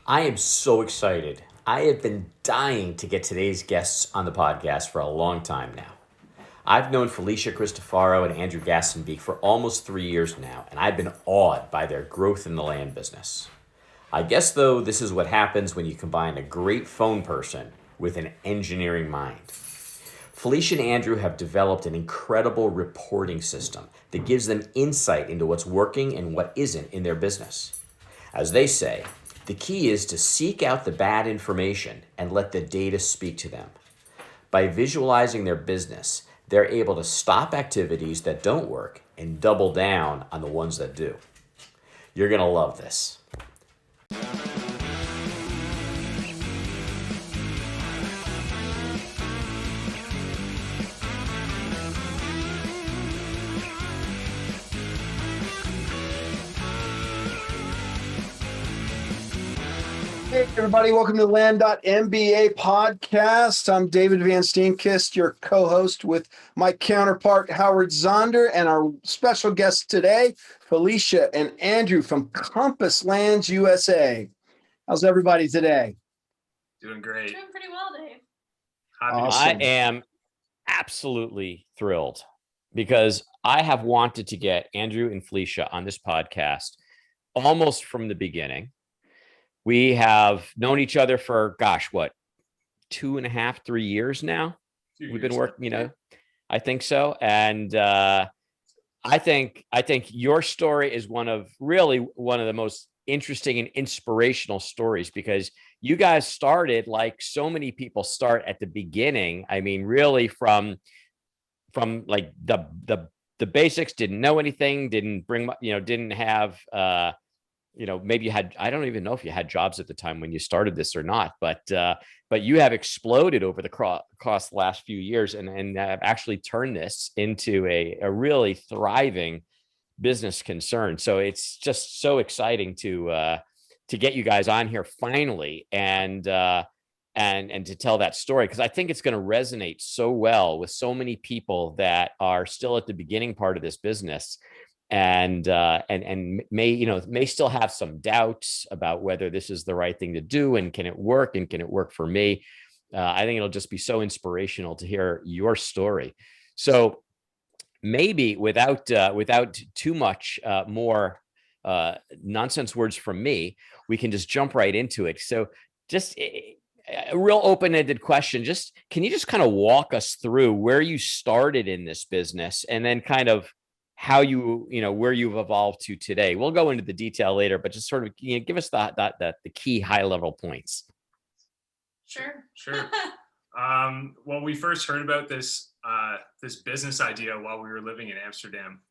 I am so excited. I have been dying to get today's guests on the podcast for a long time now. I've known Felicia Cristofaro and Andrew Gassenbeek for almost 3 years now, and I've been awed by their growth in the land business. I guess, though, this is what happens when you combine a great phone person with an engineering mind. Felicia and Andrew have developed an incredible reporting system that gives them insight into what's working and what isn't in their business. As they say, the key is to seek out the bad information and let the data speak to them. By visualizing their business, they're able to stop activities that don't work and double down on the ones that do. You're going to love this. Hey, everybody. Welcome to the Land.MBA podcast. I'm David Van Steenkist, your co-host with my counterpart, Howard Zonder, and our special guest today, Felicia and Andrew from Compass Lands USA. How's everybody today? Doing great. Doing pretty well, Dave. Awesome. I am absolutely thrilled because I have wanted to get Andrew and Felicia on this podcast almost from the beginning. We have known each other for, 2.5, 3 years now. We've been working, I think so. And I think your story is one of the most interesting and inspirational stories, because you guys started like so many people start at the beginning. I mean, really from like the basics, didn't know anything, didn't have, maybe you had, I don't even know if you had jobs at the time when you started this or not, but you have exploded over the across the last few years and have actually turned this into a really thriving business concern. So it's just so exciting to get you guys on here finally and to tell that story, because I think it's going to resonate so well with so many people that are still at the beginning part of this business. And may still have some doubts about whether this is the right thing to do and can it work for me. I think it'll just be so inspirational to hear your story. So maybe without too much more nonsense words from me, we can just jump right into it. So just a real open-ended question. Can you just kind of walk us through where you started in this business and then kind of how where you've evolved to today? We'll go into the detail later, but just sort of give us the key high level points. Sure. Well, we first heard about this business idea while we were living in Amsterdam.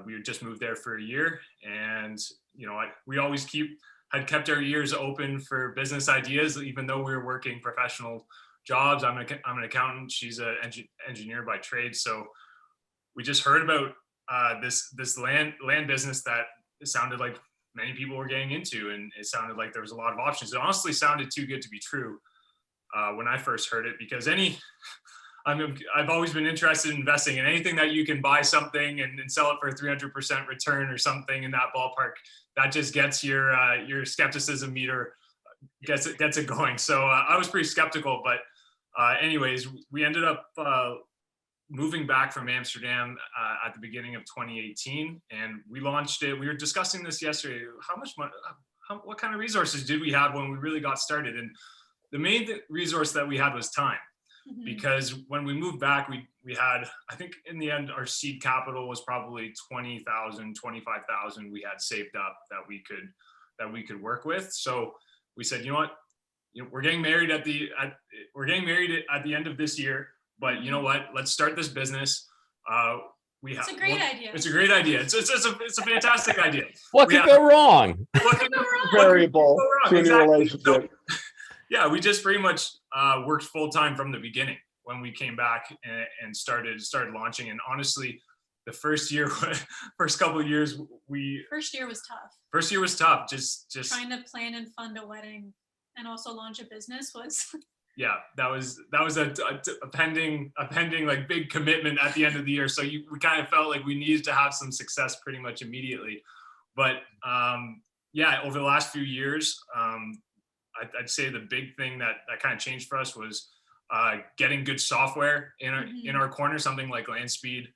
We had just moved there for a year, and we always had kept our ears open for business ideas, even though we were working professional jobs. I'm an accountant. She's an engineer by trade, so we just heard about this land business that it sounded like many people were getting into, and it sounded like there was a lot of options. It honestly sounded too good to be true when I first heard it, because I've always been interested in investing in anything that you can buy something and sell it for a 300% return or something in that ballpark. That just gets your skepticism meter gets it going. So I was pretty skeptical, but anyways, we ended up moving back from Amsterdam at the beginning of 2018, and we launched it. We were discussing this yesterday. How much money, what kind of resources did we have when we really got started? And the main resource that we had was time, because when we moved back, we had, I think in the end, our seed capital was probably 20,000, 25,000 we had saved up that we could work with. So we said, you know what, we're getting married at the end of this year. But you know what? Let's start this business. It's a great idea. It's a great idea. It's a fantastic idea. What could go wrong? What could go wrong? Variable to any relationship. So, yeah, we just pretty much worked full time from the beginning when we came back and started launching. And honestly, the first couple of years, First year was tough. First year was tough. Just trying to plan and fund a wedding and also launch a business was. Yeah, that was a pending like big commitment at the end of the year. So we kind of felt like we needed to have some success pretty much immediately. But yeah, over the last few years, I'd say the big thing that kind of changed for us was getting good software in our corner, something like LandSpeed,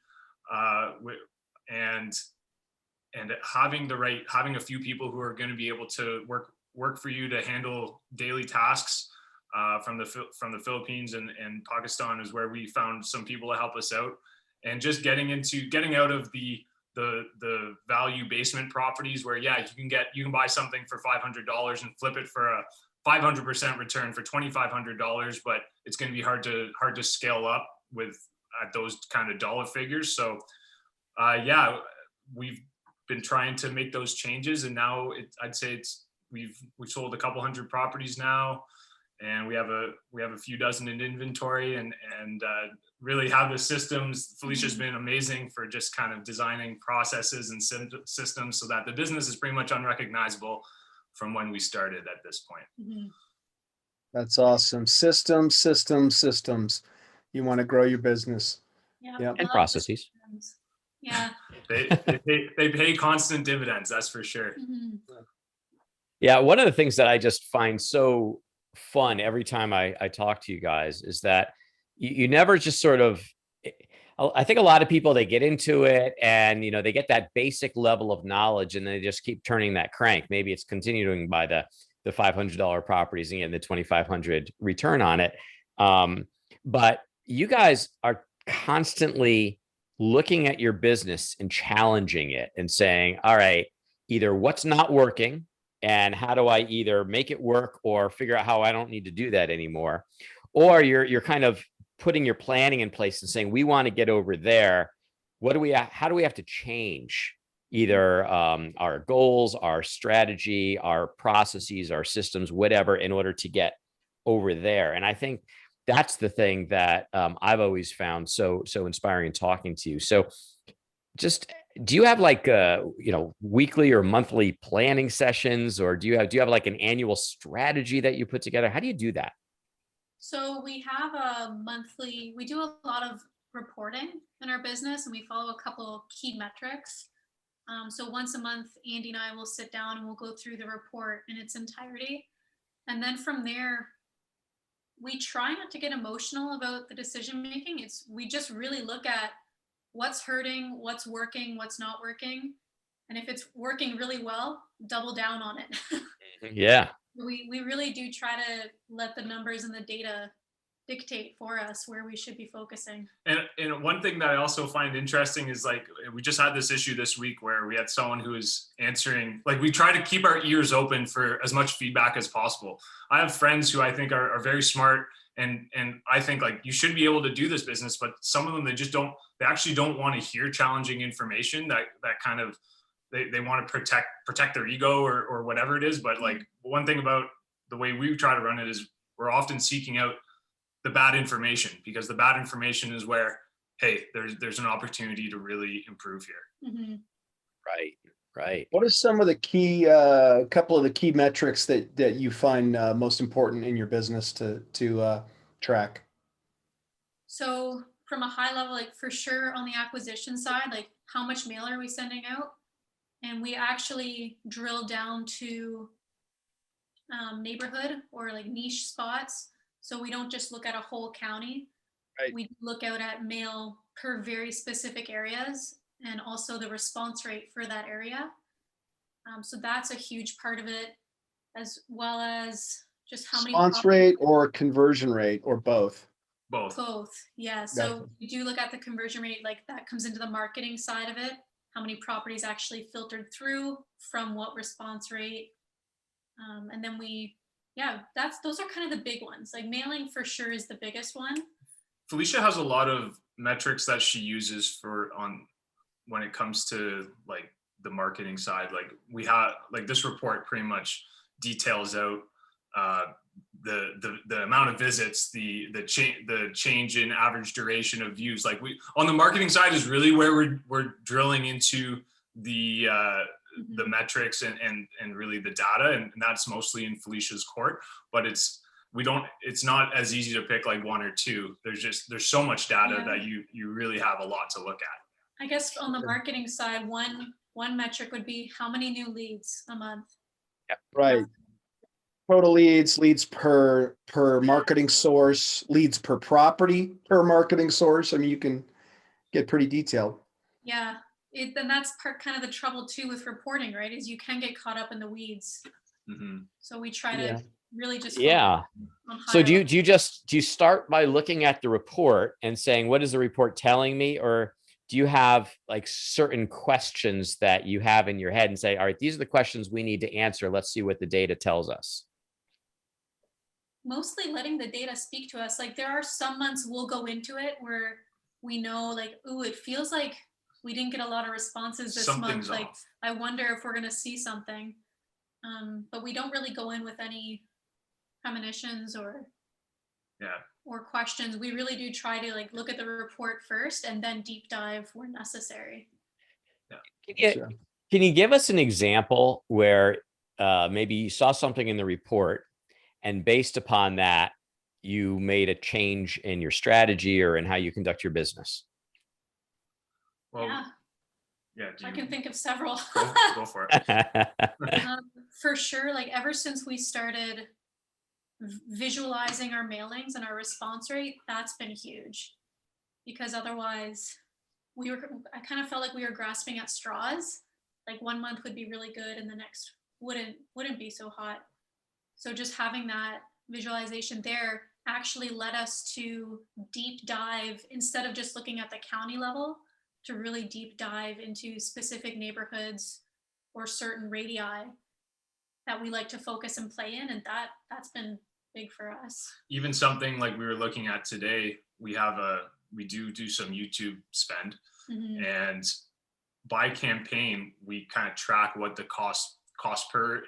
and having a few people who are going to be able to work for you to handle daily tasks from the Philippines and Pakistan is where we found some people to help us out, and just getting out of the value basement properties where you can buy something for $500 and flip it for a 500% return for $2,500, but it's going to be hard to scale up at those kind of dollar figures. So we've been trying to make those changes, and now I'd say we've sold a couple hundred properties now, and we have a few dozen in inventory, and really have the systems. Felicia's been amazing for just kind of designing processes and systems so that the business is pretty much unrecognizable from when we started at this point. That's awesome. Systems. You want to grow your business. Yeah. And processes. Yeah. They pay constant dividends, that's for sure. Yeah, one of the things that I just find so fun every time I talk to you guys is that you never just sort of, I think a lot of people, they get into it and, they get that basic level of knowledge and they just keep turning that crank. Maybe it's continuing by the $500 properties and getting the 2,500 return on it. But you guys are constantly looking at your business and challenging it and saying, all right, either what's not working and how do I either make it work or figure out how I don't need to do that anymore? Or you're kind of putting your planning in place and saying, we want to get over there. How do we have to change either our goals, our strategy, our processes, our systems, whatever, in order to get over there? And I think that's the thing that I've always found so inspiring talking to you. So just, do you have like weekly or monthly planning sessions, or do you have like an annual strategy that you put together? How do you do that? So we have we do a lot of reporting in our business, and we follow a couple key metrics. So once a month, Andy and I will sit down and we'll go through the report in its entirety. And then from there, we try not to get emotional about the decision making. We just really look at what's hurting, what's working, what's not working. And if it's working really well, double down on it. Yeah. We really do try to let the numbers and the data dictate for us where we should be focusing. And one thing that I also find interesting is, like, we just had this issue this week where we had someone who is answering, like, we try to keep our ears open for as much feedback as possible. I have friends who I think are very smart, and I think, like, you should be able to do this business, but some of them, they actually don't want to hear challenging information that kind of, they want to protect their ego or whatever it is. But, like, one thing about the way we try to run it is we're often seeking out the bad information, because the bad information is where, hey, there's an opportunity to really improve here. Right. What are some of the key, couple of the key metrics that you find most important in your business to track? So from a high level, like, for sure on the acquisition side, like, how much mail are we sending out? And we actually drill down to neighborhood or like niche spots. So we don't just look at a whole county. Right. We look out at mail per very specific areas, and also the response rate for that area. So that's a huge part of it, as well as just how many response rate or conversion rate, or both? Both, yeah. So we do look at the conversion rate, like that comes into the marketing side of it. How many properties actually filtered through from what response rate, and then those are kind of the big ones. Like, mailing for sure is the biggest one. Felicia has a lot of metrics that she uses when it comes to, like, the marketing side. Like, we have, like, this report pretty much details out the amount of visits, the change in average duration of views. Like, we on the marketing side is really where we're drilling into the metrics and really the data, and that's mostly in Felicia's court. But it's not as easy to pick like one or two. There's so much data that you really have a lot to look at. I guess on the marketing side, one metric would be how many new leads a month. Right. total leads, leads per marketing source, leads per property per marketing source. I mean, you can get pretty detailed. Yeah. Then that's kind of the trouble too with reporting, right? Is you can get caught up in the weeds. Mm-hmm. So we try to really just Yeah. on So do higher you start by looking at the report and saying, what is the report telling me? Or do you have like certain questions that you have in your head and say, all right, these are the questions we need to answer. Let's see what the data tells us. mostly letting the data speak to us. Like there are some months we'll go into it where we know like, ooh, it feels like we didn't get a lot of responses this Something's month. Like off. I wonder if we're gonna see something. But we don't really go in with any premonitions or questions. We really do try to like look at the report first and then deep dive where necessary. Can you give us an example where maybe you saw something in the report and based upon that, you made a change in your strategy or in how you conduct your business? Well, I can think of several. Go for it. For sure, like ever since we started visualizing our mailings and our response rate, that's been huge. Because otherwise, I kind of felt like we were grasping at straws. Like one month would be really good and the next wouldn't be so hot. So just having that visualization there actually led us to deep dive, instead of just looking at the county level, to really deep dive into specific neighborhoods or certain radii that we like to focus and play in. And that's been big for us. Even something like we were looking at today, we do some YouTube spend, and by campaign, we kind of track what the cost per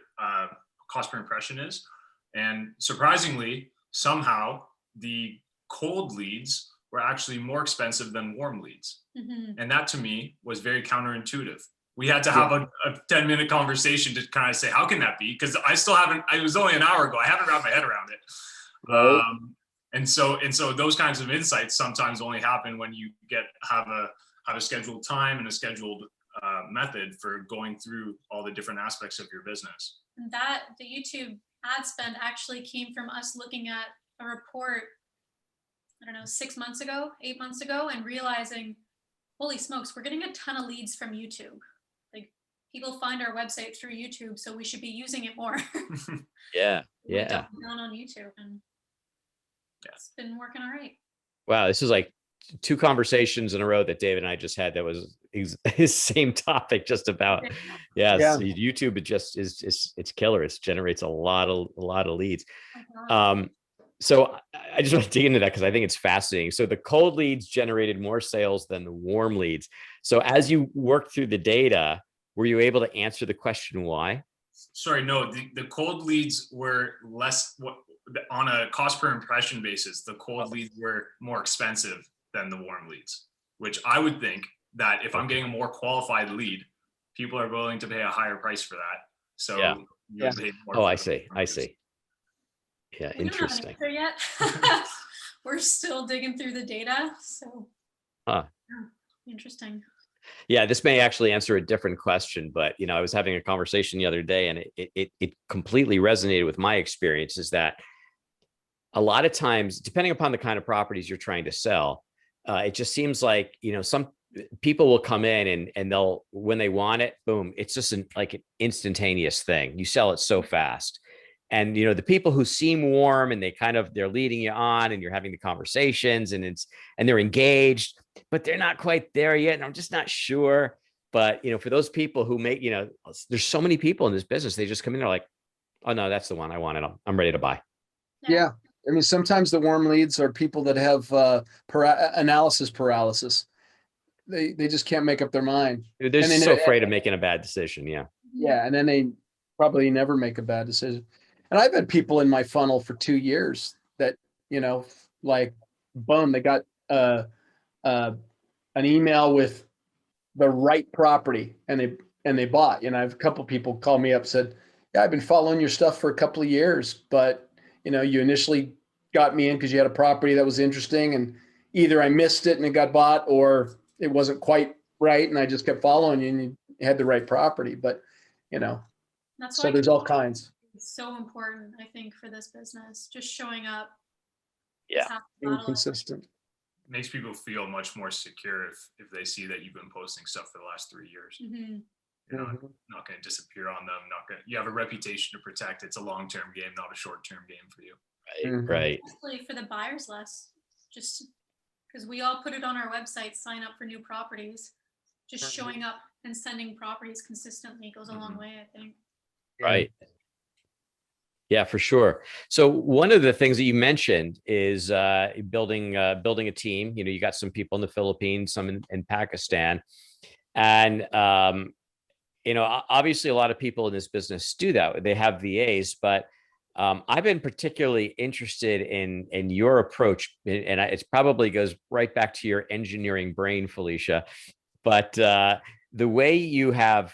impression is. And surprisingly, somehow the cold leads were actually more expensive than warm leads. And that to me was very counterintuitive. We had to have a 10-minute conversation to kind of say, how can that be? Because it was only an hour ago. I haven't wrapped my head around it. Right. And so those kinds of insights sometimes only happen when you have a scheduled time and a scheduled method for going through all the different aspects of your business. And the YouTube ad spend actually came from us looking at a report, I don't know, 8 months ago, and realizing, holy smokes, we're getting a ton of leads from YouTube. Like people find our website through YouTube, so we should be using it more. Yeah. Down on YouTube, and it's been working all right. Wow, this is like 2 conversations in a row that David and I just had. That was his same topic, just about. YouTube, it just it's killer. It generates a lot of leads. So I just want to dig into that because I think it's fascinating. So the cold leads generated more sales than the warm leads. So as you worked through the data, were you able to answer the question why? Sorry, no, the cold leads were less on a cost per impression basis. The cold leads were more expensive than the warm leads, which I would think that if I'm getting a more qualified lead, people are willing to pay a higher price for that. So you pay more. Oh, I see. Yeah, we interesting. Don't have an answer yet. We're still digging through the data. So interesting. Yeah, this may actually answer a different question, but I was having a conversation the other day, and it completely resonated with my experience. Is that a lot of times, depending upon the kind of properties you're trying to sell, it just seems like some people will come in and they'll, when they want it, boom, it's just like an instantaneous thing. You sell it so fast. And the people who seem warm and they're leading you on, and you're having the conversations, and they're engaged, but they're not quite there yet. And I'm just not sure. But for those people who make, there's so many people in this business, they just come in, they're like, oh no, that's the one I want, and I'm ready to buy. Yeah. I mean, sometimes the warm leads are people that have analysis paralysis. They just can't make up their mind. They're just so afraid of making a bad decision. Yeah. Yeah. And then they probably never make a bad decision. And I've had people in my funnel for 2 years that, like, boom, they got an email with the right property and they bought. I have a couple of people call me up, said, yeah, I've been following your stuff for a couple of years, but you initially got me in because you had a property that was interesting, and either I missed it and it got bought, or it wasn't quite right, and I just kept following you and you had the right property. But that's so there's all kinds. It's so important, I think, for this business. Just showing up. Yeah. is half the Being battle. consistent. Makes people feel much more secure if they see that you've been posting stuff for the last 3 years. Mhm. You're not going to disappear on them. You have a reputation to protect. It's a long-term game, not a short-term game for you. Right. Especially for the buyers list, just because we all put it on our website, sign up for new properties. Just showing up and sending properties consistently goes a long way, I think. Right. Yeah, for sure. So one of the things that you mentioned is building a team. You know, you got some people in the Philippines, some in Pakistan, and you know, obviously a lot of people in this business do that. They have VAs, but I've been particularly interested in your approach, and it probably goes right back to your engineering brain, Felicia. But the way you have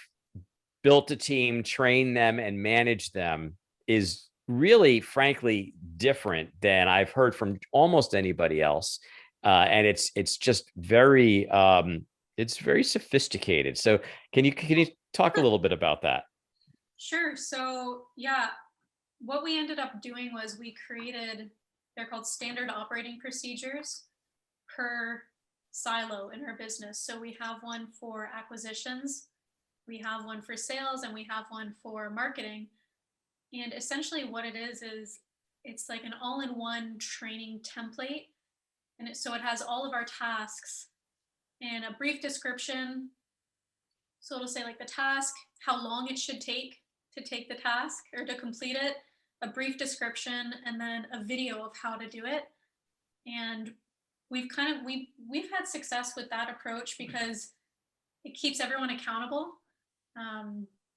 built a team, trained them, and managed them is really, frankly, different than I've heard from almost anybody else. And it's just very it's very sophisticated. So can you talk a little bit about that? Sure. So yeah, what we ended up doing was we created, they're called standard operating procedures per silo in our business. So we have one for acquisitions, we have one for sales, and we have one for marketing. And essentially what it is it's like an all-in-one training template. And so it has all of our tasks and a brief description. So it'll say like the task, how long it should take to take the task or to complete it, a brief description, and then a video of how to do it. And we've had success with that approach because it keeps everyone accountable.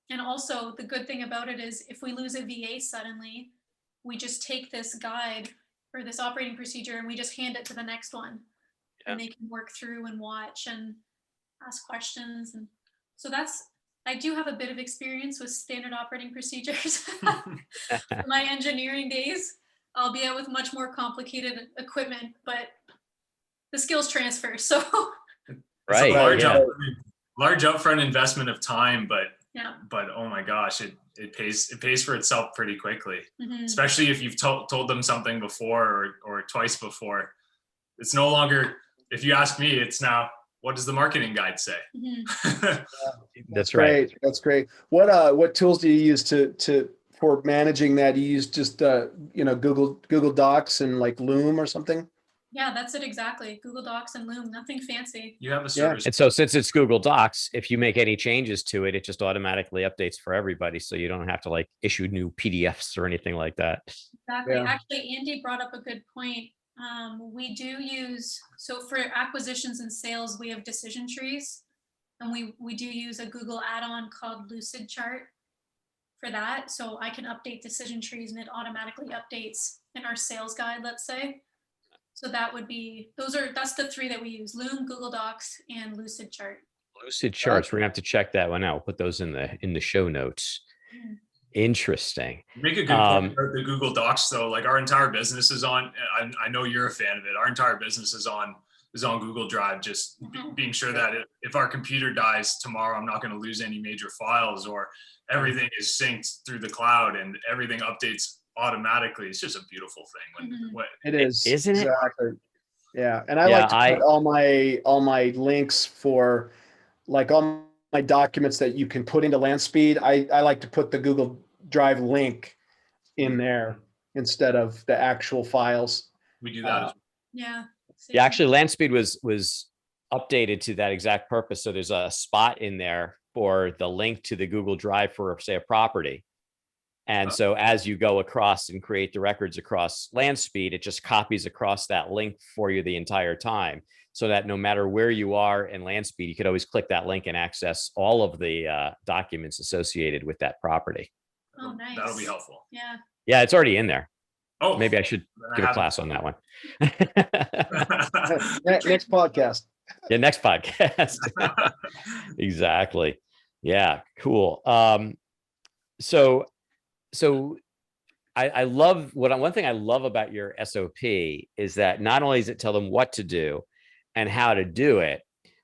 And also the good thing about it is if we lose a VA suddenly, we just take this guide or this operating procedure and we just hand it to the next one. Yeah. And they can work through and watch and ask questions. And so I do have a bit of experience with standard operating procedures. My engineering days, I'll be out with much more complicated equipment, but the skills transfer. So right. Large upfront investment of time, but yeah. But oh my gosh, it pays for itself pretty quickly. Especially if you've told them something before or twice before. It's no longer, if you ask me, it's now, what does the marketing guide say? That's right. That's great. What tools do you use for managing that? You use just Google Docs and like Loom or something? Yeah, that's it exactly. Google Docs and Loom, nothing fancy. You have a service. Yeah. And so since it's Google Docs, if you make any changes to it, it just automatically updates for everybody. So you don't have to like issue new PDFs or anything like that. Exactly. Yeah. Actually, Andy brought up a good point. We do use, so for acquisitions and sales, we have decision trees, and we do use a Google add-on called Lucid Chart for that. So I can update decision trees and it automatically updates in our sales guide, let's say. So that would be, that's the three that we use: Loom, Google Docs, and Lucid Chart. Lucid Charts, we're gonna have to check that one out. We'll put those in the show notes. Interesting. You make a good point about the Google Docs though. Like our entire business is on, I know you're a fan of it. Our entire business is on Google Drive, just being sure that if our computer dies tomorrow, I'm not going to lose any major files, or everything is synced through the cloud and everything updates automatically. It's just a beautiful thing. It is, isn't it? Exactly. Yeah, and I like to put all my links for like all my documents that you can put into LandSpeed. I like to put the Google Drive link in there instead of the actual files. We do that. Yeah. Yeah, actually, LandSpeed was updated to that exact purpose. So there's a spot in there for the link to the Google Drive for, say, a property. And so as you go across and create the records across LandSpeed, it just copies across that link for you the entire time, so that no matter where you are in LandSpeed, you could always click that link and access all of the documents associated with that property. Oh, nice. That'll be helpful. Yeah. Yeah, it's already in there. Oh, maybe I should give a class on that one. Next podcast. Yeah, next podcast. Exactly. Yeah, cool. So I love one thing I love about your SOP is that not only does it tell them what to do and how to do it,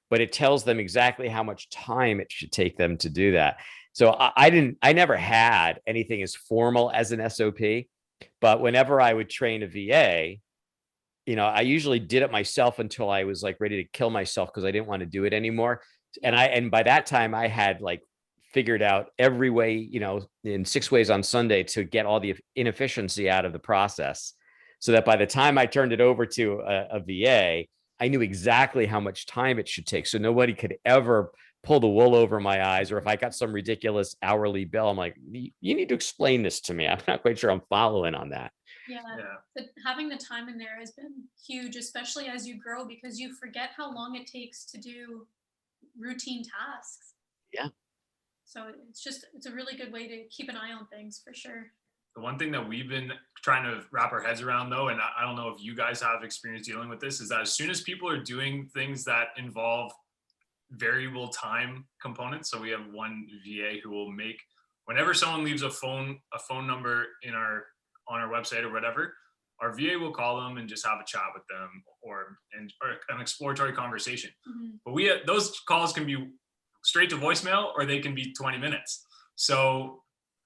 but it tells them exactly how much time it should take them to do that. So I never had anything as formal as an SOP, but whenever I would train a VA, I usually did it myself until I was like ready to kill myself because I didn't want to do it anymore. And by that time I had like figured out every way, in 6 ways on Sunday to get all the inefficiency out of the process. So that by the time I turned it over to a VA, I knew exactly how much time it should take. So nobody could ever pull the wool over my eyes. Or if I got some ridiculous hourly bill, I'm like, you need to explain this to me. I'm not quite sure I'm following on that. Yeah, having the time in there has been huge, especially as you grow, because you forget how long it takes to do routine tasks. Yeah. So it's a really good way to keep an eye on things for sure. The one thing that we've been trying to wrap our heads around though, and I don't know if you guys have experience dealing with this, is that as soon as people are doing things that involve variable time components, so we have one VA who will make, whenever someone leaves a phone number on our website or whatever, our VA will call them and just have a chat with them or an exploratory conversation. Mm-hmm. But those calls can be straight to voicemail or they can be 20 minutes. So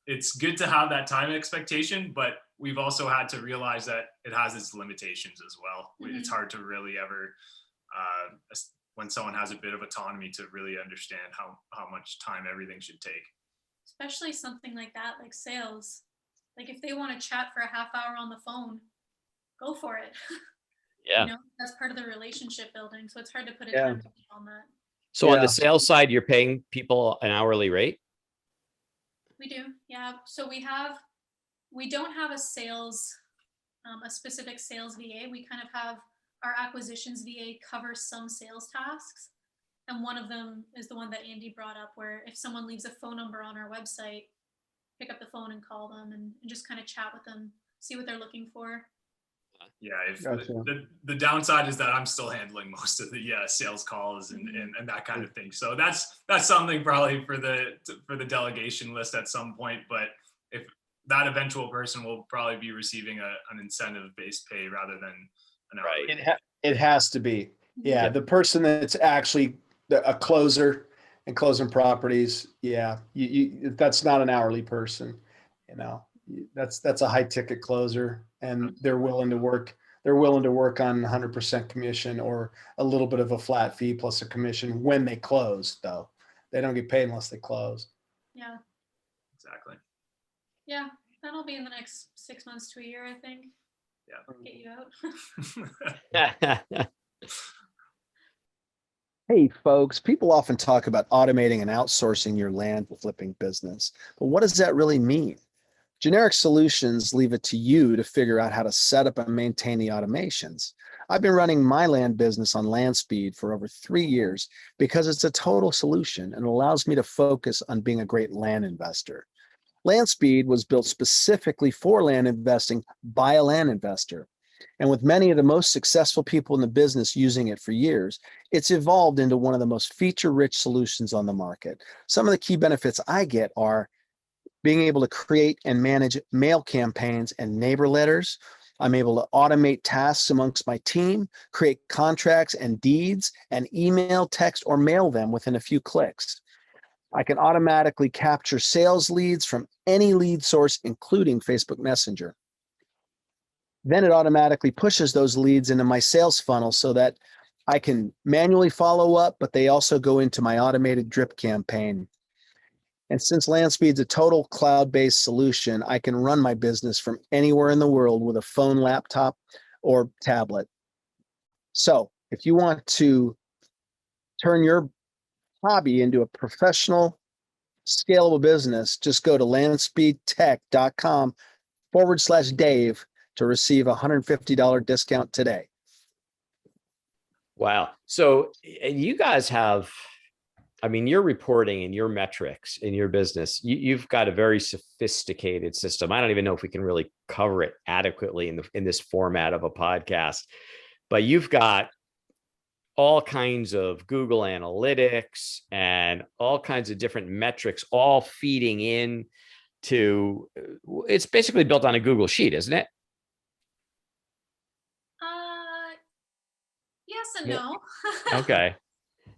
it's good to have that time expectation, but we've also had to realize that it has its limitations as well. Mm-hmm. It's hard to really ever, when someone has a bit of autonomy, to really understand how much time everything should take. Especially something like that, like sales. Like if they want to chat for a half hour on the phone, go for it. Yeah. That's part of the relationship building. So it's hard to put a time on that. So on the sales side, you're paying people an hourly rate? We do. Yeah. So we don't have a specific sales VA. We kind of have our acquisitions VA cover some sales tasks. And one of them is the one that Andy brought up, where if someone leaves a phone number on our website, pick up the phone and call them and just kind of chat with them, see what they're looking for. Yeah, the downside is that I'm still handling most of the sales calls and that kind of thing. So that's something probably for the delegation list at some point. But if that eventual person will probably be receiving an incentive-based pay rather than an hourly. Right. It has to be. Yeah, the person that's actually a closer and closing properties. Yeah, you that's not an hourly person. That's a high ticket closer, and they're willing to work. They're willing to work on 100% commission or a little bit of a flat fee plus a commission when they close. Though they don't get paid unless they close. Yeah, exactly. Yeah, that'll be in the next 6 months to a year, I think. Yeah. Get you out. Hey folks, people often talk about automating and outsourcing your land flipping business, but what does that really mean? Generic solutions leave it to you to figure out how to set up and maintain the automations. I've been running my land business on LandSpeed for over 3 years because it's a total solution and allows me to focus on being a great land investor. LandSpeed was built specifically for land investing by a land investor. And with many of the most successful people in the business using it for years, it's evolved into one of the most feature-rich solutions on the market. Some of the key benefits I get are being able to create and manage mail campaigns and neighbor letters. I'm able to automate tasks amongst my team, create contracts and deeds, and email, text, or mail them within a few clicks. I can automatically capture sales leads from any lead source, including Facebook Messenger. Then it automatically pushes those leads into my sales funnel so that I can manually follow up, but they also go into my automated drip campaign. And since LandSpeed's a total cloud-based solution, I can run my business from anywhere in the world with a phone, laptop, or tablet. So if you want to turn your hobby into a professional, scalable business, just go to landspeedtech.com/Dave to receive a $150 discount today. Wow. So, and you guys have, your reporting and your metrics in your business, you've got a very sophisticated system. I don't even know if we can really cover it adequately in this format of a podcast, but you've got all kinds of Google Analytics and all kinds of different metrics, all feeding in to, it's basically built on a Google Sheet, isn't it? Yes and no. Okay.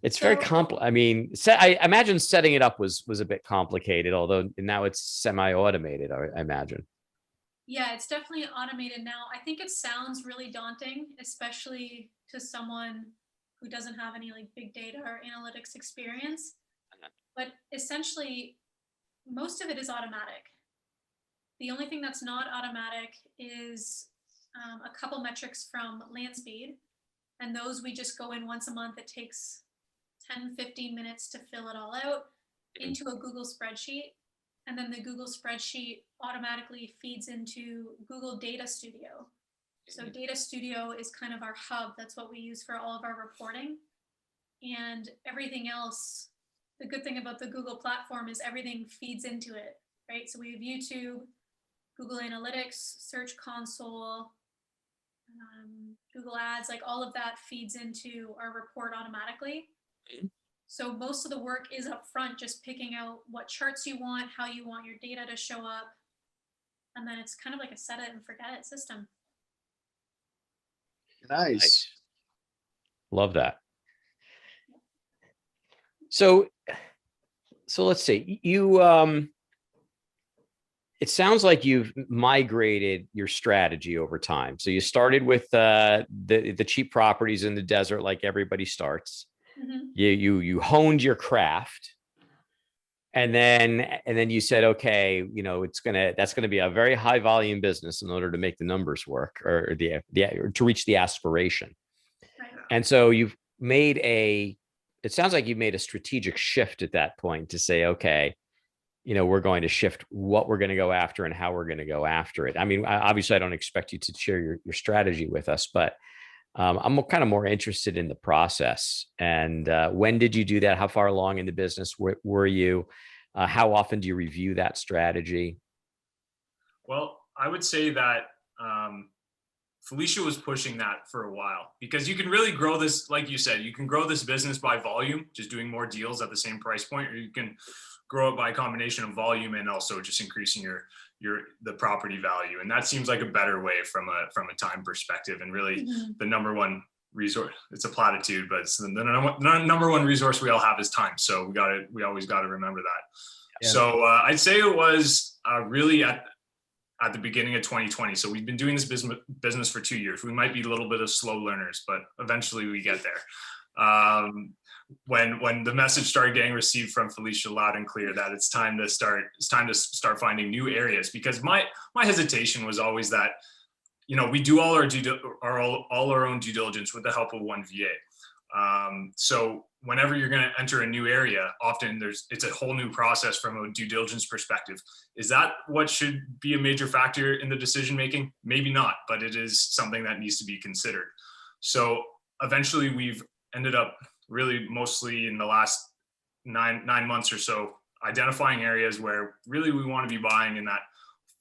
It's very complex. I mean, I imagine setting it up was a bit complicated, although now it's semi-automated, I imagine. Yeah, it's definitely automated now. I think it sounds really daunting, especially to someone who doesn't have any like big data or analytics experience. But essentially, most of it is automatic. The only thing that's not automatic is a couple metrics from land speed. And those we just go in once a month. It takes 10, 15 minutes to fill it all out into a Google spreadsheet. And then the Google spreadsheet automatically feeds into Google Data Studio. So Data Studio is kind of our hub. That's what we use for all of our reporting. And everything else, the good thing about the Google platform is everything feeds into it, right? So we have YouTube, Google Analytics, Search Console, Google Ads, like all of that feeds into our report automatically. So most of the work is up front, just picking out what charts you want, how you want your data to show up. And then it's kind of like a set it and forget it system. Nice. Love that. So let's see, it sounds like you've migrated your strategy over time. So you started with the cheap properties in the desert, like everybody starts. Mm-hmm. You honed your craft, and then you said, okay, that's gonna be a very high volume business in order to make the numbers work, or to reach the aspiration. Right. And so it sounds like you've made a strategic shift at that point to say, okay, we're going to shift what we're going to go after and how we're going to go after it. I mean, obviously I don't expect you to share your strategy with us, but I'm kind of more interested in the process. And when did you do that? How far along in the business were you? How often do you review that strategy? Well, I would say that Felicia was pushing that for a while, because you can really grow this, like you said, you can grow this business by volume, just doing more deals at the same price point, or you can grow it by a combination of volume and also just increasing the property value. And that seems like a better way from a time perspective. And really the number one resource, it's a platitude, but it's the number one resource we all have is time. So we always got to remember that. Yeah. So I'd say it was really at the beginning of 2020. So we've been doing this business for 2 years. We might be a little bit of slow learners, but eventually we get there. When the message started getting received from Felicia loud and clear that it's time to start finding new areas, because my hesitation was always that, we do all our own due diligence with the help of one VA. So whenever you're going to enter a new area, often it's a whole new process from a due diligence perspective. Is that what should be a major factor in the decision making? Maybe not, but it is something that needs to be considered. So eventually we've ended up really mostly in the last nine months or so identifying areas where really we want to be buying in that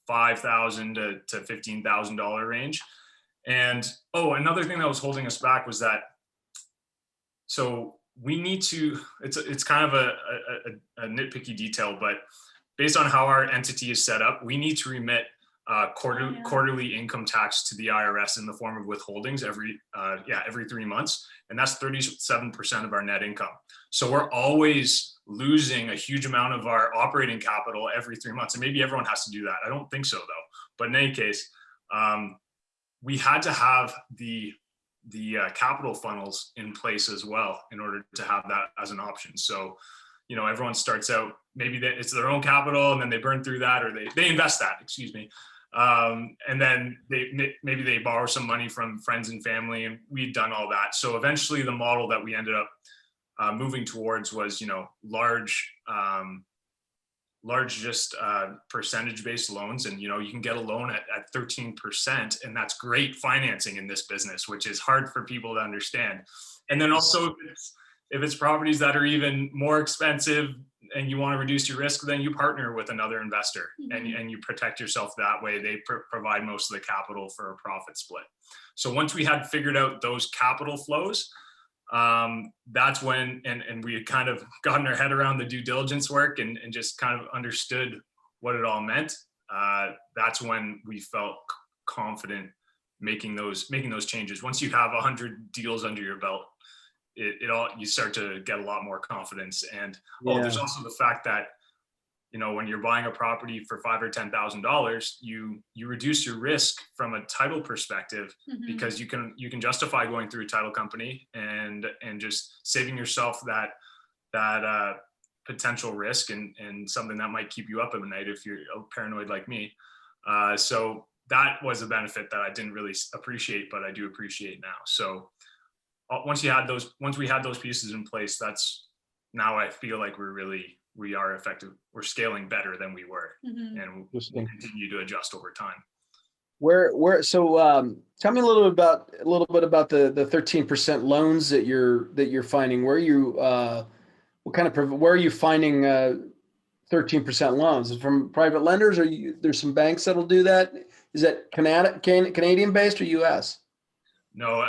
$5,000 to $15,000 range. And another thing that was holding us back was that, so we need to, it's kind of a nitpicky detail, but based on how our entity is set up, we need to remit quarterly income tax to the IRS in the form of withholdings every 3 months. And that's 37% of our net income. So we're always losing a huge amount of our operating capital every 3 months. And maybe everyone has to do that. I don't think so though. But in any case, we had to have the capital funnels in place as well in order to have that as an option. So, everyone starts out, maybe it's their own capital and then they burn through that, or they invest that, excuse me. And then maybe they borrow some money from friends and family, and we'd done all that. So eventually the model that we ended up moving towards was, large just percentage-based loans. And, you can get a loan at 13%, and that's great financing in this business, which is hard for people to understand. And then also if it's properties that are even more expensive and you want to reduce your risk, then you partner with another investor and you protect yourself that way. They provide most of the capital for a profit split. So once we had figured out those capital flows, that's when, and we had kind of gotten our head around the due diligence work and just kind of understood what it all meant. That's when we felt confident making those changes. Once you have 100 deals under your belt, it all, you start to get a lot more confidence. And there's Yeah. also the fact that, when you're buying a property for $5,000 or $10,000, you reduce your risk from a title perspective, because you can justify going through a title company and just saving yourself that potential risk and something that might keep you up at night if you're paranoid like me. So that was a benefit that I didn't really appreciate, but I do appreciate now. So once we had those pieces in place, now I feel like we are effective. We're scaling better than we were, and we'll continue to adjust over time. So tell me a little bit about the 13% loans that you're finding. Where are you finding 13% loans? Is it from private lenders, or there's some banks that'll do that? Is that Canadian based or US? No,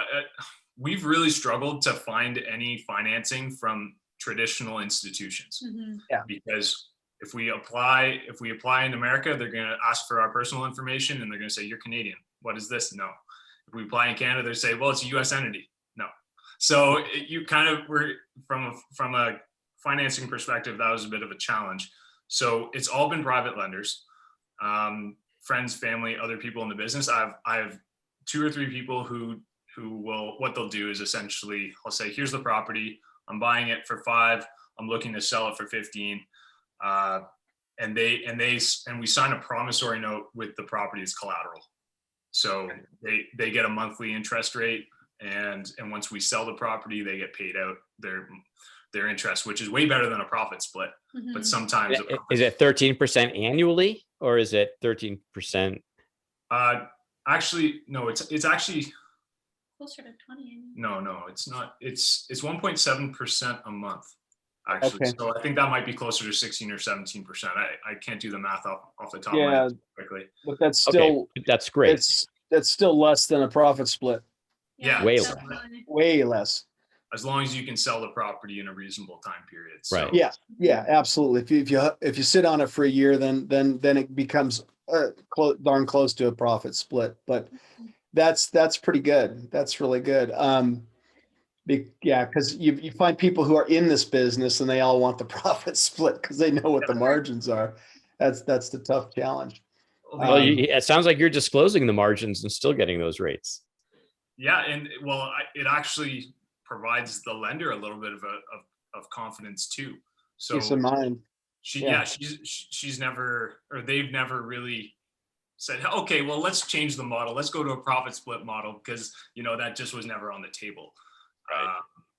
we've really struggled to find any financing from traditional institutions. Yeah. Because if we apply in America, they're going to ask for our personal information and they're going to say, you're Canadian. What is this? No. If we apply in Canada, they say, well, it's a US entity. No. So you kind of were from a financing perspective, that was a bit of a challenge. So it's all been private lenders, friends, family, other people in the business. I have 2 or 3 people who what they'll do is essentially, I'll say, here's the property. I'm buying it for 5. I'm looking to sell it for 15. And we sign a promissory note with the property as collateral. So they get a monthly interest rate, and once we sell the property, they get paid out their interest, which is way better than a profit split. But sometimes is it 13% annually, or is it 13%? Actually, no, it's actually closer to 20. No, it's not. It's 1.7% a month, actually. Okay. So I think that might be closer to 16 or 17%. I can't do the math off the top of my head quickly. But that's still that's great. That's still less than a profit split. Yeah, way less. Way less. As long as you can sell the property in a reasonable time period. So. Right. Yeah, absolutely. If you sit on it for a year, then it becomes darn close to a profit split. But that's pretty good. That's really good. Because you find people who are in this business and they all want the profit split because they know what the margins are. That's the tough challenge. Well, it sounds like you're disclosing the margins and still getting those rates. Yeah, and it actually provides the lender a little bit of confidence too. So peace of mind. She's never, or they've never really said, okay, well, let's change the model. Let's go to a profit split model, because that just was never on the table.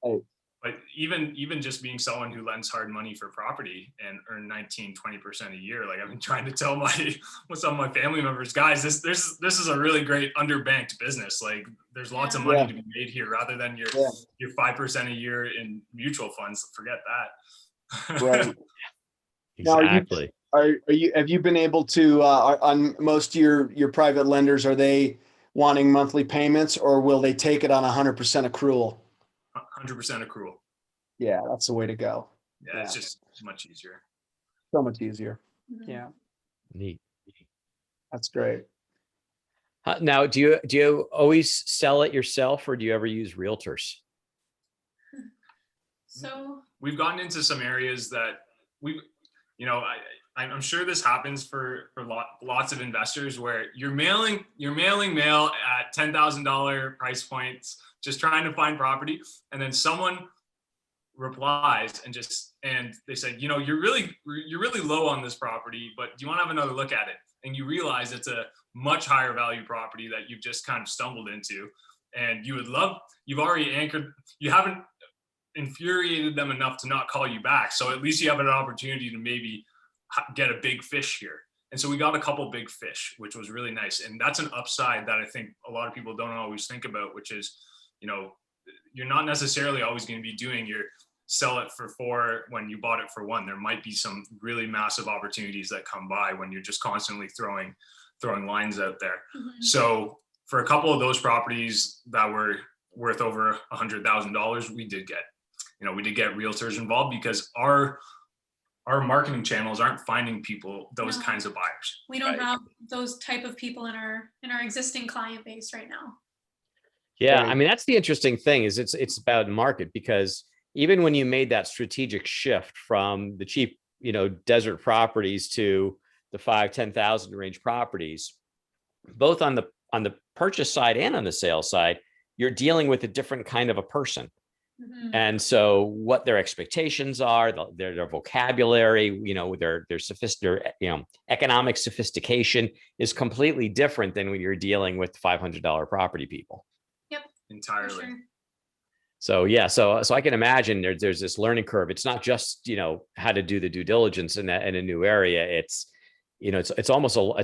Right. But even just being someone who lends hard money for property and earn 19-20% a year, like I've been trying to tell some of my family members, guys, this is a really great underbanked business. Like there's lots of money to be made here, rather than your 5% a year in mutual funds. Forget that. Right. Exactly. Now, have you been able to on most of your private lenders, are they wanting monthly payments, or will they take it on 100% accrual? 100% accrual. Yeah, that's the way to go. Yeah, it's just much easier. So much easier. Yeah. Neat. That's great. Now, do you always sell it yourself, or do you ever use realtors? So we've gotten into some areas that I'm sure this happens for lots of investors, where you're mailing mail at $10,000 price points, just trying to find property, and then someone replies and they said, you're really low on this property, but do you want to have another look at it? And you realize it's a much higher value property that you've just kind of stumbled into, and you've already anchored, you haven't infuriated them enough to not call you back. So at least you have an opportunity to maybe get a big fish here. And so we got a couple big fish, which was really nice. And that's an upside that I think a lot of people don't always think about, which is, you're not necessarily always going to be doing your sell it for 4 when you bought it for 1. There might be some really massive opportunities that come by when you're just constantly throwing lines out there. Mm-hmm. So for a couple of those properties that were worth over $100,000, we did get realtors involved, because our marketing channels aren't finding those kinds of buyers. We don't have those type of people in our existing client base right now. Yeah, I mean, that's the interesting thing is it's about market, because even when you made that strategic shift from the cheap, desert properties to the 5,000-10,000 range properties, both on the purchase side and on the sales side, you're dealing with a different kind of a person. Mhm. And so what their expectations are, their vocabulary, their economic sophistication is completely different than when you're dealing with $500 property people. Yep. Entirely. For sure. So yeah, so I can imagine there's this learning curve. It's not just how to do the due diligence in a new area. It's it's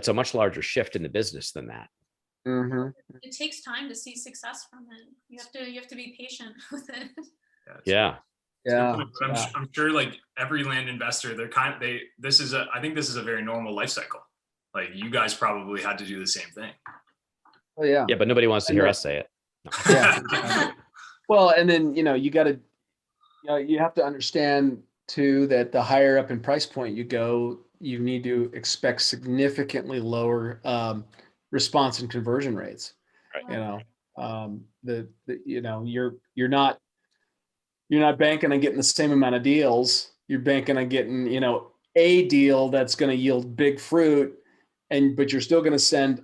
a much larger shift in the business than that. Mm-hmm. It takes time to see success from it. You have to be patient with it. Yeah. Yeah. I'm sure like every land investor, I think this is a very normal life cycle. Like you guys probably had to do the same thing. Oh yeah. Yeah, but nobody wants to hear us say it. No. Yeah. Well, and then, you have to understand too, that the higher up in price point you go, you need to expect significantly lower response and conversion rates. Right. You're not banking on getting the same amount of deals. You're banking on getting, a deal that's going to yield big fruit, but you're still going to send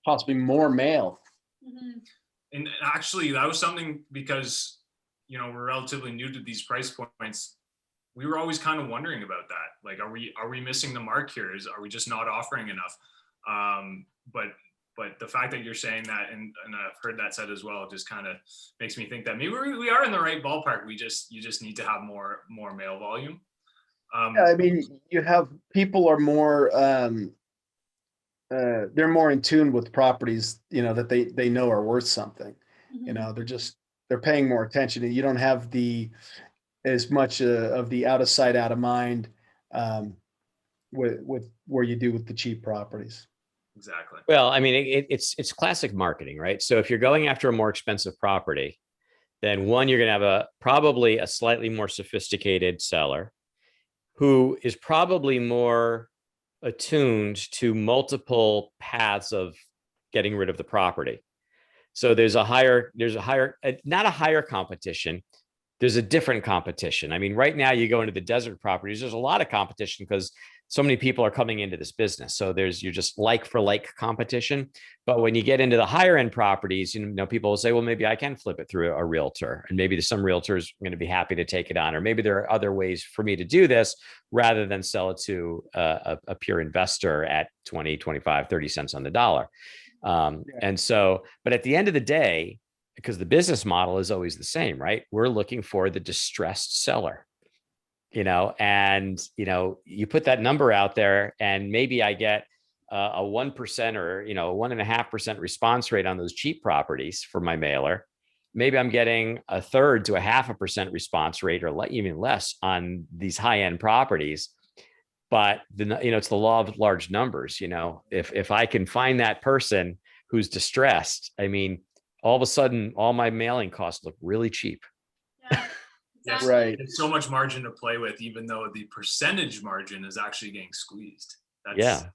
possibly more mail. Mhm. And actually, that was something because we're relatively new to these price points. We were always kind of wondering about that. Like, are we missing the mark here? Are we just not offering enough? But the fact that you're saying that, and I've heard that said as well, just kind of makes me think that maybe we are in the right ballpark. You just need to have more mail volume. Yeah, I mean, you have people are more they're more in tune with properties, that they know are worth something. Mhm. They're paying more attention. You don't have as much of the out of sight, out of mind with where you do with the cheap properties. Exactly. Well, I mean, it's classic marketing, right? So if you're going after a more expensive property, then one, you're going to have probably a slightly more sophisticated seller who is probably more attuned to multiple paths of getting rid of the property. So there's not a higher competition. There's a different competition. I mean, right now you go into the desert properties, there's a lot of competition because so many people are coming into this business. So you're just like for like competition. But when you get into the higher end properties, people will say, well, maybe I can flip it through a realtor, and maybe some realtors are going to be happy to take it on, or maybe there are other ways for me to do this rather than sell it to a pure investor at 20, 25, 30 cents on the dollar. And so, but at the end of the day, because the business model is always the same, right? We're looking for the distressed seller, and, you put that number out there and maybe I get a 1% or, 1.5% response rate on those cheap properties for my mailer. Maybe I'm getting 1/3 to 0.5% response rate or even less on these high end properties. But it's the law of large numbers. If I can find that person who's distressed, I mean, all of a sudden, all my mailing costs look really cheap. Yeah. Yes, Exactly. Right. there's so much margin to play with, even though the percentage margin is actually getting squeezed. Yeah.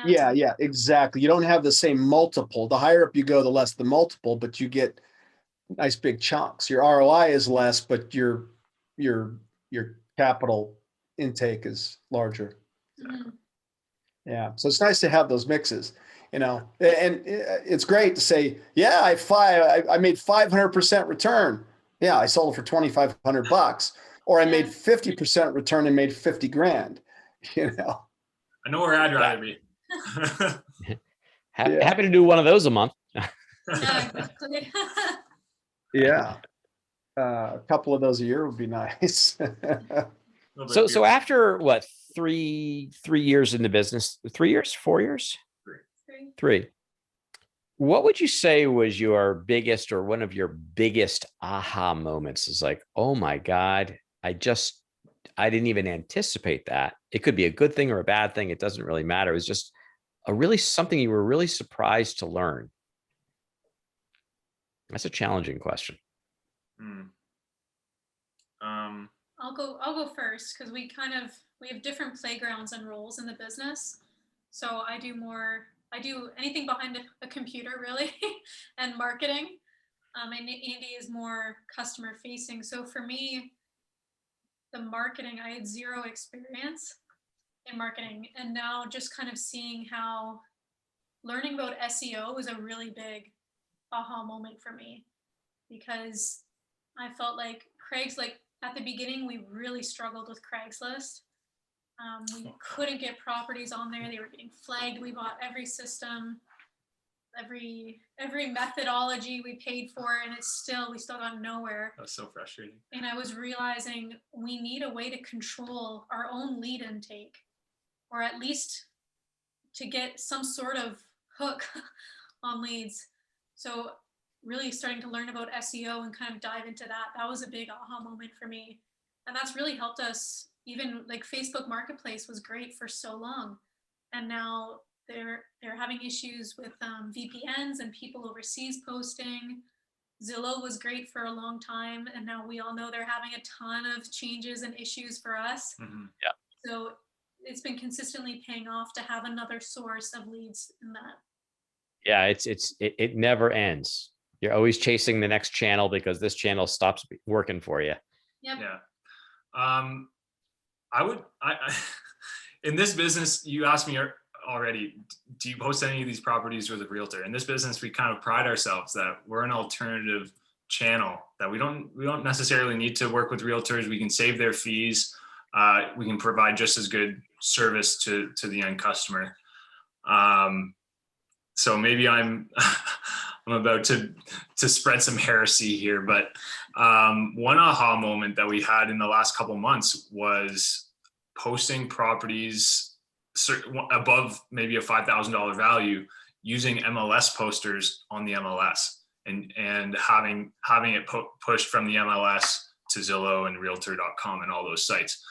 Yeah, exactly. You don't have the same multiple. The higher up you go, the less the multiple, but you get nice big chunks. Your ROI is less, but your capital intake is larger. Mhm. Yeah. So it's nice to have those mixes, and it's great to say, yeah, I made 500% return. Yeah, I sold it for $2,500, or I made Yeah. 50% return and made 50 grand. I know where I'd rather be. Yeah. Happy to do one of those a month. Yeah, exactly. Yeah. A couple of those a year would be nice. So after what, three years in the business, 3 years, 4 years, Great. 3, what would you say was your biggest or one of your biggest aha moments? Is like, oh my God, I didn't even anticipate that. It could be a good thing or a bad thing. It doesn't really matter. It was just something you were really surprised to learn. That's a challenging question. I'll go first because we have different playgrounds and roles in the business. So I do more I do anything behind a computer really and marketing. And Andy is more customer facing. So for me, the marketing, I had zero experience in marketing. And now just kind of seeing how learning about SEO was a really big aha moment for me, because I felt like at the beginning, we really struggled with Craigslist. We couldn't get properties on there. They were getting flagged. We bought every system, every methodology we paid for, and we still got nowhere. That's so frustrating. And I was realizing we need a way to control our own lead intake, or at least to get some sort of hook on leads. So really starting to learn about SEO and kind of dive into that. That was a big aha moment for me. And that's really helped us. Even like Facebook Marketplace was great for so long. And now they're having issues with VPNs and people overseas posting. Zillow was great for a long time. And now we all know they're having a ton of changes and issues for us. Mm-hmm. Yeah. So it's been consistently paying off to have another source of leads in that. Yeah, it never ends. You're always chasing the next channel because this channel stops working for you. Yep. Yeah. I in this business, you asked me already, do you post any of these properties with a realtor? In this business, we kind of pride ourselves that we're an alternative channel, that we don't necessarily need to work with realtors. We can save their fees. We can provide just as good service to the end customer. So maybe I'm about to spread some heresy here, but one aha moment that we had in the last couple months was posting properties above maybe a $5,000 value using MLS posters on the MLS and having it pushed from the MLS to Zillow and Realtor.com and all those sites.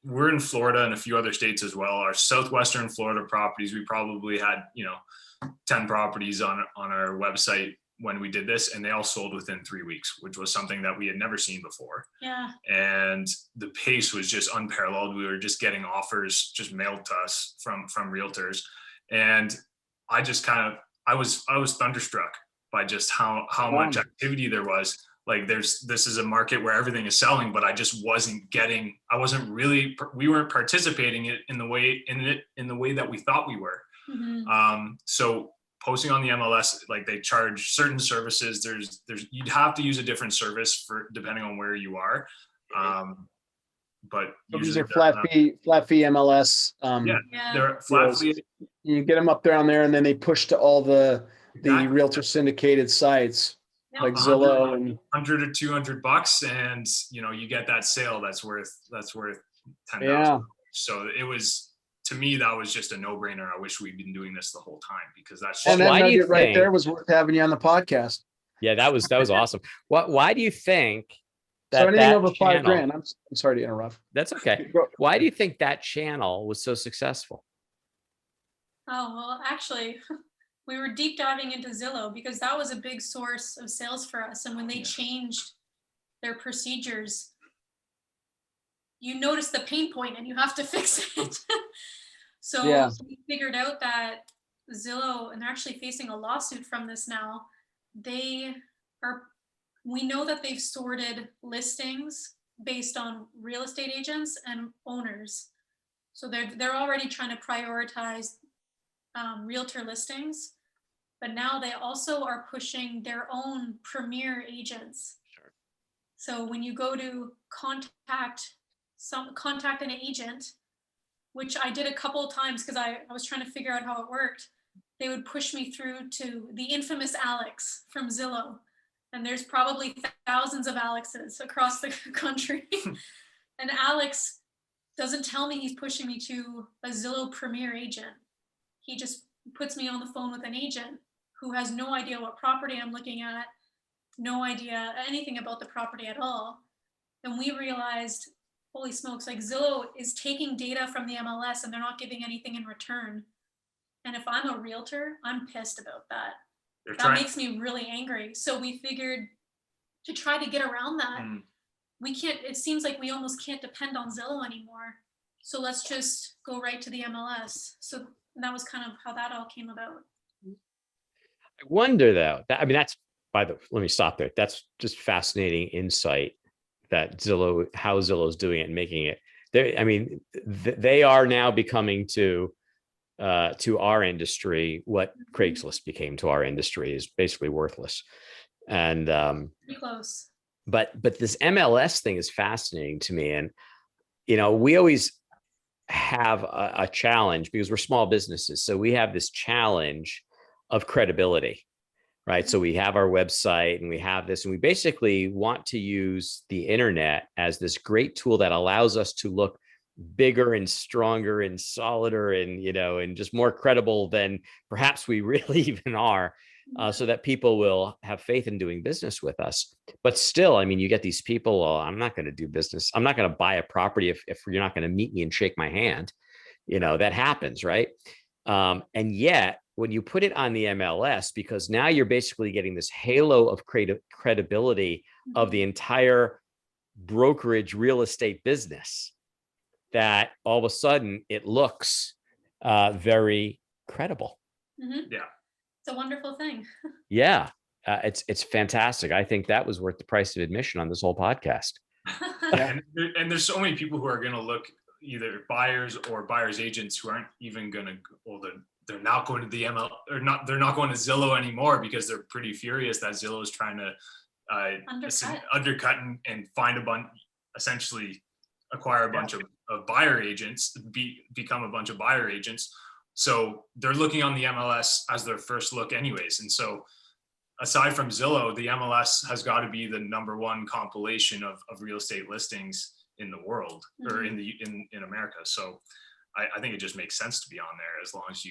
We're in Florida and a few other states as well. Our southwestern Florida properties, we probably had 10 properties on our website when we did this, and they all sold within 3 weeks, which was something that we had never seen before. Yeah. And the pace was just unparalleled. We were just getting offers just mailed to us from realtors, and I was thunderstruck by just how much activity there was. Like this is a market where everything is selling, but I just we weren't participating in the way that we thought we were. Mm-hmm. So posting on the MLS, like they charge certain services. You'd have to use a different service depending on where you are. But these are flat fee MLS. They're flat fee. You get them up there on there, and then they push to all the realtor syndicated sites. Yep. Like Zillow and $100 or $200, and you get that sale that's worth $10,000. Yeah. So it was, to me, that was just a no-brainer. I wish we'd been doing this the whole time, because that's and just, that nugget right there was worth having you on the podcast. Yeah, that was awesome. Why do you think that so anything that over channel, $5,000? I'm sorry to interrupt. That's okay. Why do you think that channel was so successful? Oh, well, actually, we were deep diving into Zillow because that was a big source of sales for us. And when they changed their procedures, you notice the pain point and you have to fix it. So we figured out that Zillow, and they're actually facing a lawsuit from this now. We know that they've sorted listings based on real estate agents and owners. So they're already trying to prioritize realtor listings, but now they also are pushing their own premier agents. Sure. So when you go to contact an agent, which I did a couple of times because I was trying to figure out how it worked, they would push me through to the infamous Alex from Zillow. And there's probably thousands of Alexes across the country. And Alex doesn't tell me he's pushing me to a Zillow premier agent. He just puts me on the phone with an agent who has no idea what property I'm looking at, no idea anything about the property at all. And we realized, holy smokes, like Zillow is taking data from the MLS and they're not giving anything in return. And if I'm a realtor, I'm pissed about that. That makes me really angry. So we figured to try to get around that, it seems like we almost can't depend on Zillow anymore. So let's just go right to the MLS. So And that was kind of how that all came about. I wonder though, that's let me stop there. That's just fascinating insight that how Zillow's doing it and making it. They are now becoming to our industry what Craigslist became to our industry, is basically worthless. And pretty close. But this MLS thing is fascinating to me, and we always have a challenge because we're small businesses, so we have this challenge of credibility, right? So we have our website and we have this, and we basically want to use the internet as this great tool that allows us to look bigger and stronger and solider and and just more credible than perhaps we really even are, so that people will have faith in doing business with us. But still, you get these people, well, I'm not going to do business, I'm not going to buy a property if you're not going to meet me and shake my hand. That happens, right? And yet when you put it on the MLS, because now you're basically getting this halo of credibility of the entire brokerage real estate business, that all of a sudden it looks very credible. Mm-hmm. Yeah. It's a wonderful thing. Yeah. It's fantastic. I think that was worth the price of admission on this whole podcast. And there's so many people who are going to look, either buyers or buyers agents, who aren't even going to, they're not going to the ML, or not, they're not going to Zillow anymore because they're pretty furious that Zillow is trying to undercut and find a bunch, essentially acquire a bunch of buyer agents, become a bunch of buyer agents. So they're looking on the MLS as their first look anyways. And so aside from Zillow, the MLS has got to be the #1 compilation of real estate listings in the world, or in America. So I think it just makes sense to be on there, as long as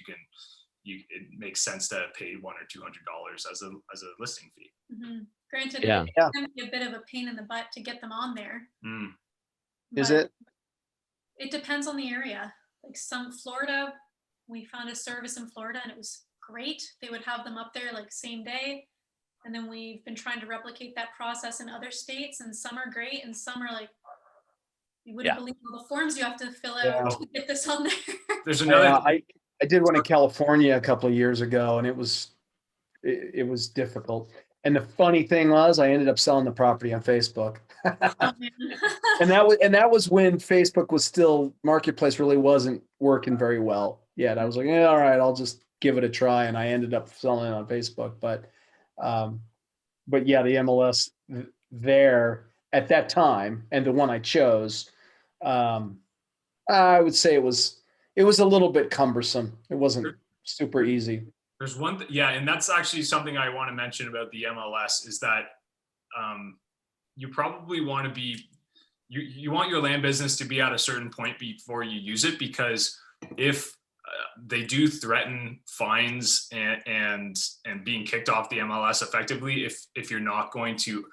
it makes sense to pay $100 or $200 as a listing fee. Mm-hmm. Granted, Yeah. it can be a bit of a pain in the butt to get them on there. Is it? It depends on the area. Like Florida, we found a service in Florida and it was great. They would have them up there like same day. And then we've been trying to replicate that process in other states, and some are great and some are like, you wouldn't believe all the forms you have to fill out to get this on there. There's another. I did one in California a couple of years ago, and it was difficult. And the funny thing was, I ended up selling the property on Facebook. and that was when Facebook was still, Marketplace really wasn't working very well yet. I was like, all right, I'll just give it a try, and I ended up selling it on Facebook. But yeah, the MLS there at that time, and the one I chose, I would say it was a little bit cumbersome. It wasn't super easy. There's one, and that's actually something I want to mention about the MLS, is that you probably want to be, you want your land business to be at a certain point before you use it, because if they do threaten fines and being kicked off the MLS effectively, if you're not going to,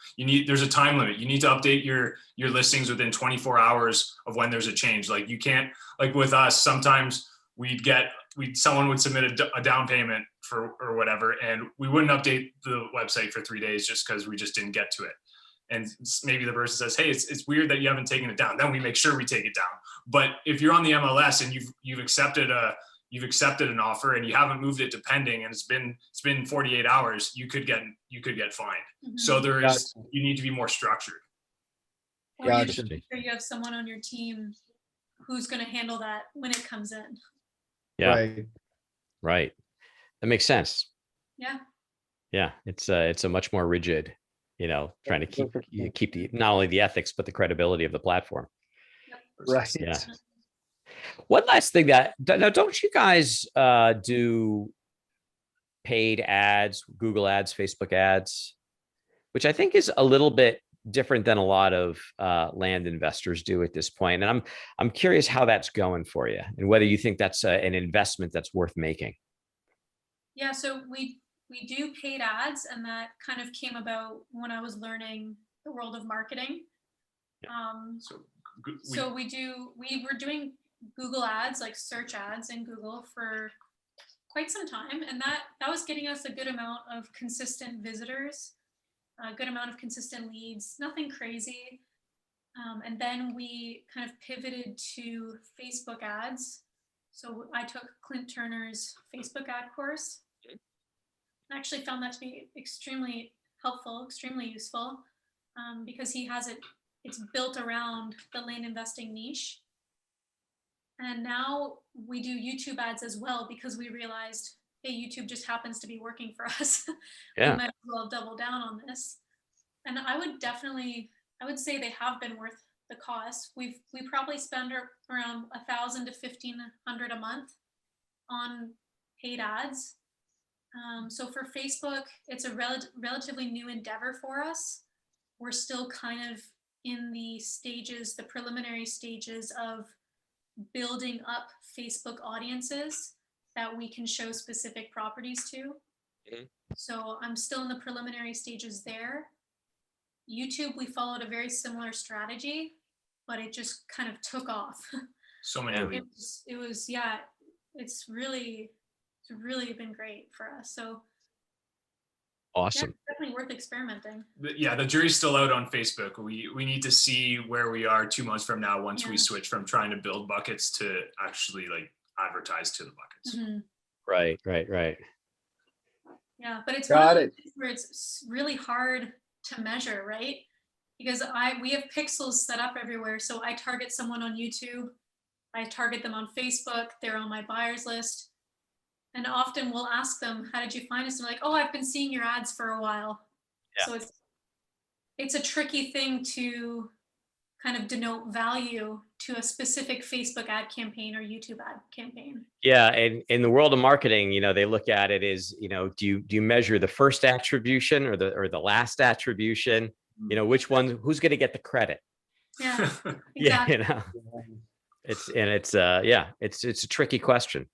there's a time limit. You need to update your listings within 24 hours of when there's a change. Like you can't, like with us, sometimes someone would submit a down payment or whatever, and we wouldn't update the website for 3 days just because we just didn't get to it. And maybe the person says, hey, it's weird that you haven't taken it down. Then we make sure we take it down. But if you're on the MLS and you've accepted an offer and you haven't moved it to pending, and it's been 48 hours, you could get fined. Mm-hmm. So you need to be more structured. Or you have someone on your team who's going to handle that when it comes in. Yeah. Right. That makes sense. Yeah. Yeah. It's a much more rigid, trying to keep not only the ethics, but the credibility of the platform. Yep. Right. Yeah. One last thing now, don't you guys do paid ads, Google ads, Facebook ads, which I think is a little bit different than a lot of land investors do at this point. And I'm curious how that's going for you, and whether you think that's an investment that's worth making. Yeah, so we do paid ads, and that kind of came about when I was learning the world of marketing. So we were doing Google ads, like search ads in Google, for quite some time, and that was getting us a good amount of consistent visitors, a good amount of consistent leads, nothing crazy. And then we kind of pivoted to Facebook ads. So I took Clint Turner's Facebook ad course. I actually found that to be extremely helpful, extremely useful, because he has it's built around the land investing niche. And now we do YouTube ads as well because we realized, hey, YouTube just happens to be working for us. Yeah. We might as well double down on this. And I would say they have been worth the cost. We probably spend around $1,000 to $1,500 a month on paid ads. So for Facebook, it's a relatively new endeavor for us. We're still kind of in the preliminary stages of building up Facebook audiences that we can show specific properties to. Mm-hmm. So I'm still in the preliminary stages there. YouTube, we followed a very similar strategy, but it just kind of took off. So many leads. It's really been great for us. So awesome. Yeah, definitely worth experimenting. Yeah, the jury's still out on Facebook. We need to see where we are 2 months from now once we switch from trying to build buckets to actually like advertise to the buckets. Mm-hmm. Right. Yeah, but it's one of those things where it's really hard to measure, right? Because we have pixels set up everywhere. So I target someone on YouTube, I target them on Facebook, they're on my buyers list. And often we'll ask them, how did you find us? And they're like, oh, I've been seeing your ads for a while. Yeah. So it's a tricky thing to kind of denote value to a specific Facebook ad campaign or YouTube ad campaign. Yeah, and in the world of marketing, they look at it as, do you measure the first attribution or the last attribution? Which one? Who's going to get the credit? Yeah, exactly. Yeah, it's a tricky question.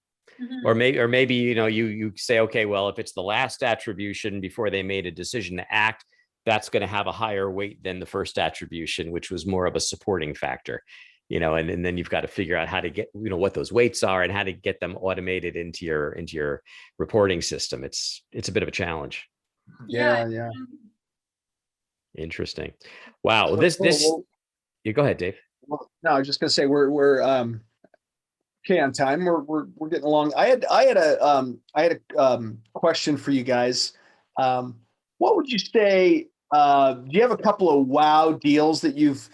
Mm-hmm. Or maybe you say, okay, well, if it's the last attribution before they made a decision to act, that's going to have a higher weight than the first attribution, which was more of a supporting factor, and then you've got to figure out how to get, what those weights are and how to get them automated into your reporting system. It's a bit of a challenge. Yeah. Interesting. Wow. You go ahead, Dave. Well, no, I was just going to say we're okay on time. We're getting along. I had a question for you guys. What would you say? Do you have a couple of wow deals that you've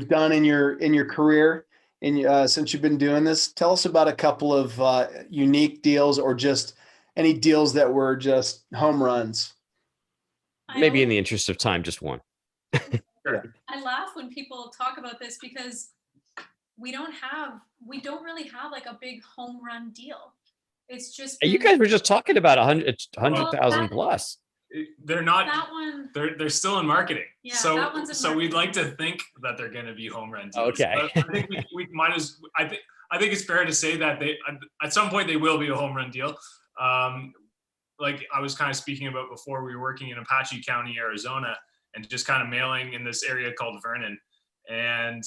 done in your career since you've been doing this? Tell us about a couple of unique deals, or just any deals that were just home runs. Maybe in the interest of time, just one. Sure. I laugh when people talk about this because we don't really have like a big home run deal. It's just you guys were just talking about 100,000 plus. They're not that one. They're still in marketing. Yeah, so that one's in marketing. We'd like to think that they're going to be home run deals. Okay. I think we might as. I think it's fair to say that they at some point they will be a home run deal. Like I was kind of speaking about before, we were working in Apache County, Arizona, and just kind of mailing in this area called Vernon, and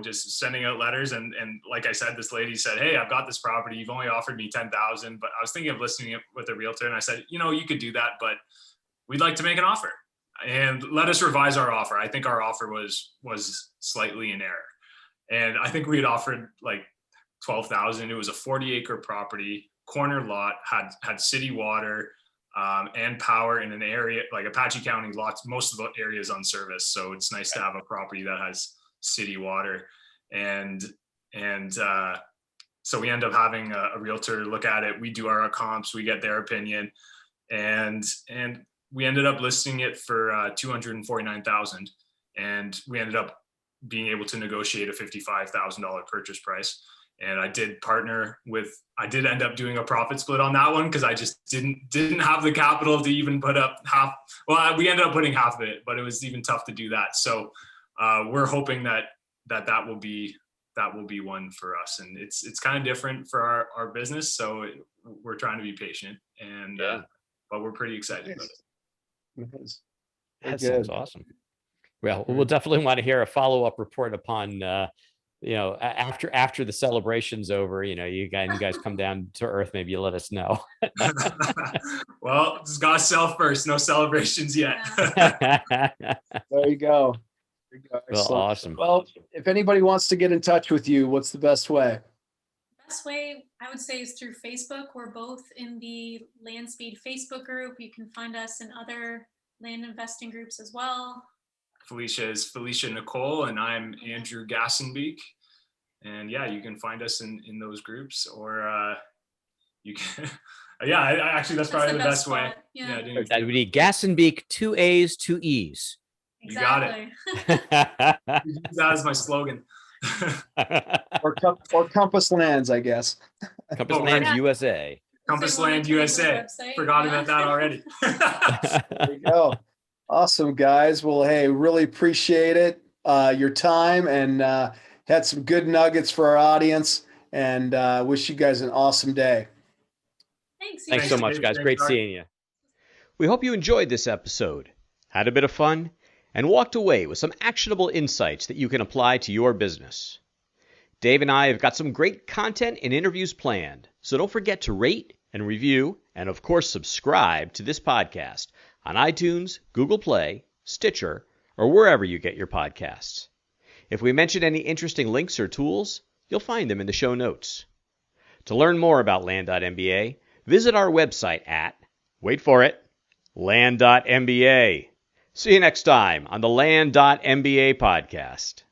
just sending out letters. And like I said, this lady said, hey, I've got this property. You've only offered me 10,000, but I was thinking of listing it with a realtor. And I said, you could do that, but we'd like to make an offer and let us revise our offer. I think our offer was slightly in error. And I think we had offered like 12,000. It was a 40-acre property, corner lot, had city water and power in an area like Apache County. Most of the area is unserviced. So it's nice to have a property that has city water, and so we end up having a realtor look at it. We do our comps, we get their opinion, and we ended up listing it for 249,000, and we ended up being able to negotiate a $55,000 purchase price. And I did end up doing a profit split on that one because I just didn't have the capital to even put up half. Well, we ended up putting half of it, but it was even tough to do that. So we're hoping that will be one for us, and it's kind of different for our business. So we're trying to be patient, and but we're pretty excited about it. That sounds awesome. Well, we'll definitely want to hear a follow-up report upon after the celebration's over. You guys come down to earth. Maybe you let us know. Well, it's got to sell first. No celebrations yet. There you go. Well, awesome. Well, if anybody wants to get in touch with you, what's the best way? way I would say is through Facebook. We're both in the Land Speed Facebook group. You can find us in other land investing groups as well. Felicia is Felicia Nicole, and I'm Andrew Gassenbeek. And yeah, you can find us in those groups, or you can. Actually, that's probably the best way. Yeah. That would be Gassenbeek, 2 A's, 2 E's. You got it. Use that as my slogan. or Compass Lands, I guess. Compass Lands yeah. USA. Compass Land USA. Forgot about that already. There you go. Awesome, guys. Well, hey, really appreciate it, your time, and had some good nuggets for our audience, and wish you guys an awesome day. Thanks so much, guys. Great seeing you. We hope you enjoyed this episode, had a bit of fun, and walked away with some actionable insights that you can apply to your business. Dave and I have got some great content and interviews planned, so don't forget to rate and review, and of course subscribe to this podcast on iTunes, Google Play, Stitcher, or wherever you get your podcasts. If we mention any interesting links or tools, you'll find them in the show notes. To learn more about Land.MBA, visit our website at, wait for it, Land.MBA. See you next time on the Land.MBA podcast.